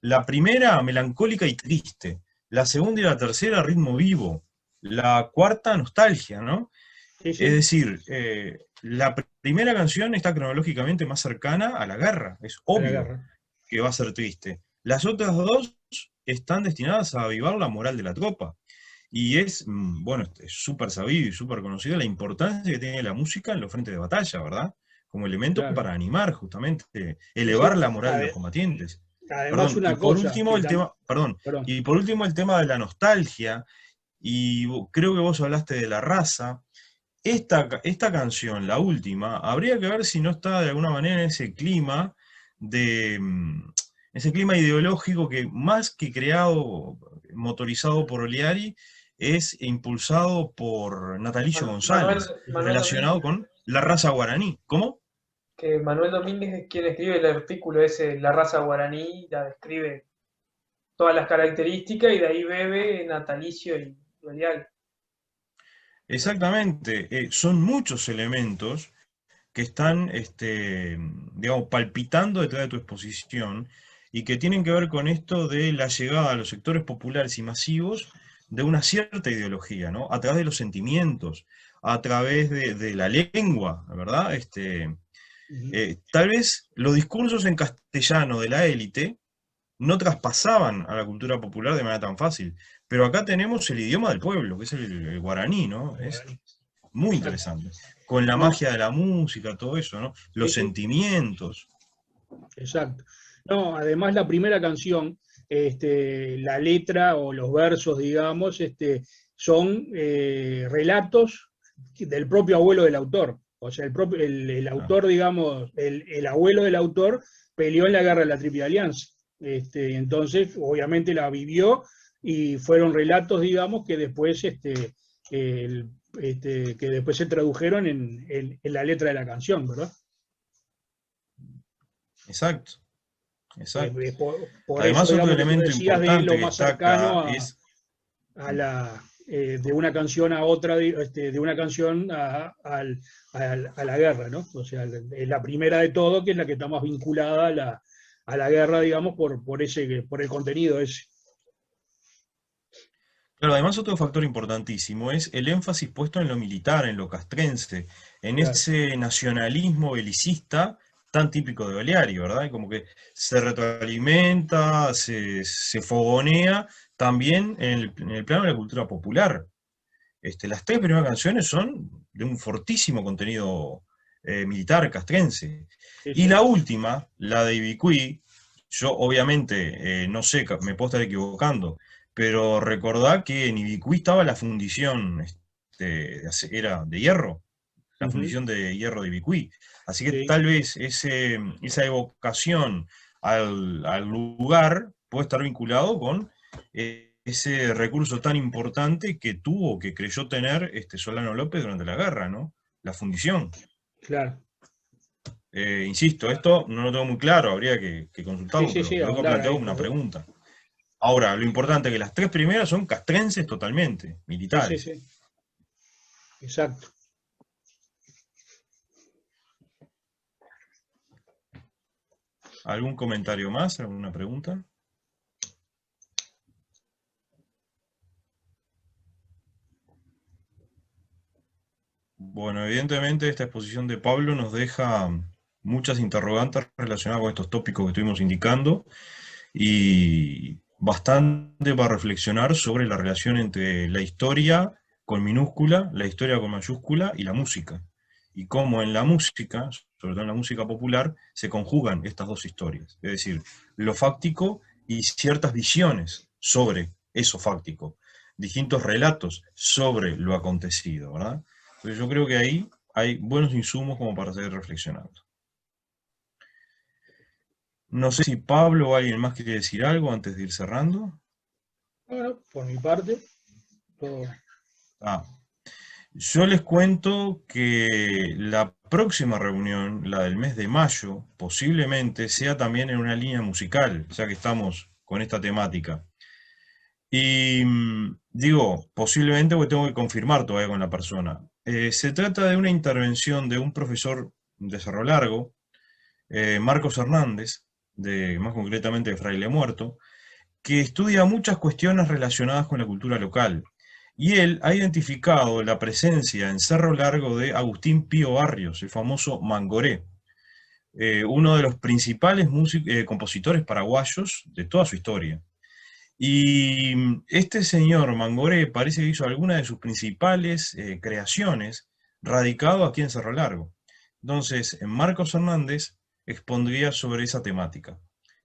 La primera, melancólica y triste. La segunda y la tercera, ritmo vivo. La cuarta, nostalgia, ¿no? Sí, sí. Es decir, la primera canción está cronológicamente más cercana a la guerra, es A la obvio guerra. que va a ser triste. Las otras dos están destinadas a avivar la moral de la tropa. Y es, bueno, es súper sabido y súper conocido la importancia que tiene la música en los frentes de batalla, ¿verdad? Como elemento Claro. para animar, justamente, Sí, elevar sí. la moral de los combatientes. Además, Perdón, y una por cosa, último el tema, perdón, perdón. y por último el tema de la nostalgia, y creo que vos hablaste de la raza. Esta canción, la última, habría que ver si no está de alguna manera en ese clima ese clima ideológico que más que creado, motorizado por Oliari, es impulsado por Natalicio González, Manuel relacionado Domínguez, con la raza guaraní. ¿Cómo? que Manuel Domínguez es quien escribe el artículo ese, La raza guaraní, la describe todas las características y de ahí bebe Natalicio y Oliari. Exactamente, son muchos elementos que están, digamos, palpitando detrás de tu exposición y que tienen que ver con esto de la llegada a los sectores populares y masivos de una cierta ideología, ¿no? A través de los sentimientos, a través de la lengua, ¿verdad? Tal vez los discursos en castellano de la élite no traspasaban a la cultura popular de manera tan fácil. Pero acá tenemos el idioma del pueblo, que es el guaraní, ¿no? Es muy interesante. Con la magia de la música, todo eso, ¿no? Los sentimientos. Exacto. No, además la primera canción, la letra o los versos, digamos, son relatos del propio abuelo del autor. O sea, el autor, digamos, el abuelo del autor peleó en la guerra de la Triple Alianza. Entonces, obviamente la vivió y fueron relatos, digamos, que después, que después se tradujeron en la letra de la canción, ¿verdad? Exacto. Exacto. Por Además, eso, otro digamos, elemento que decías de importante lo que más está cercano acá es... de una canción a otra, de una canción a la guerra, ¿no? O sea, es la primera de todo, que es la que está más vinculada a la guerra, digamos, por el contenido ese. Claro, además otro factor importantísimo es el énfasis puesto en lo militar, en lo castrense, en Claro. ese nacionalismo belicista tan típico de Baleario, ¿verdad? Y como que se retroalimenta, se fogonea también en el plano de la cultura popular. Las tres primeras canciones son de un fortísimo contenido militar castrense. Sí, Y sí. la última, la de Ibicuí, yo obviamente, no sé, me puedo estar equivocando, pero recordá que en Ibicuí estaba la fundición, era de hierro, la Ujú. fundición de hierro de Ibicuí. Así que Sí, tal vez esa evocación al lugar puede estar vinculado con ese recurso tan importante que tuvo, que creyó tener Solano López durante la guerra, ¿no? La fundición. claro. Insisto, esto no lo tengo muy claro, habría que Sí, consultarlo, sí, pero sí, lo dejo ahondar planteado ahí, como una ¿no? pregunta. Ahora, lo importante es que las tres primeras son castrenses totalmente, Sí, sí, militares. sí. Exacto. ¿Algún comentario más? ¿Alguna pregunta? Bueno, evidentemente esta exposición de Pablo nos deja muchas interrogantes relacionadas con estos tópicos que estuvimos indicando y bastante para reflexionar sobre la relación entre la historia con minúscula, la historia con mayúscula y la música. Y cómo en la música, sobre todo en la música popular, se conjugan estas dos historias. Es decir, lo fáctico y ciertas visiones sobre eso fáctico. Distintos relatos sobre lo acontecido, ¿verdad? Entonces yo creo que ahí hay buenos insumos como para seguir reflexionando. No sé si Pablo o alguien más quiere decir algo antes de ir cerrando. Bueno, por mi parte, todo. Ah, yo les cuento que la próxima reunión, la del mes de mayo, posiblemente sea también en una línea musical, ya que estamos con esta temática. Y digo, posiblemente porque tengo que confirmar todavía con la persona. Se trata de una intervención de un profesor de Cerro Largo, Marcos Hernández, más concretamente de Fraile Muerto, que estudia muchas cuestiones relacionadas con la cultura local. Y él ha identificado la presencia en Cerro Largo de Agustín Pío Barrios, el famoso Mangoré, uno de los principales compositores paraguayos de toda su historia. Y este señor Mangoré parece que hizo alguna de sus principales creaciones radicado aquí en Cerro Largo. Entonces, Marcos Hernández expondría sobre esa temática.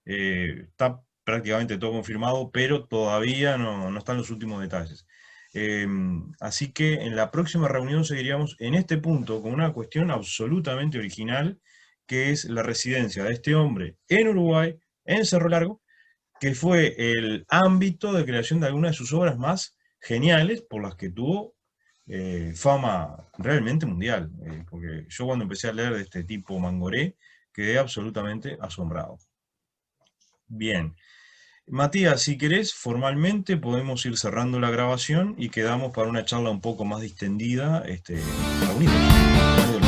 Está prácticamente todo confirmado, pero todavía no están los últimos detalles. Así que en la próxima reunión seguiríamos en este punto con una cuestión absolutamente original, que es la residencia de este hombre en Uruguay, en Cerro Largo, que fue el ámbito de creación de algunas de sus obras más geniales, por las que tuvo fama realmente mundial. Porque yo cuando empecé a leer de este tipo Mangoré, quedé absolutamente asombrado. Bien. Matías, si querés, formalmente podemos ir cerrando la grabación y quedamos para una charla un poco más distendida, reunidos.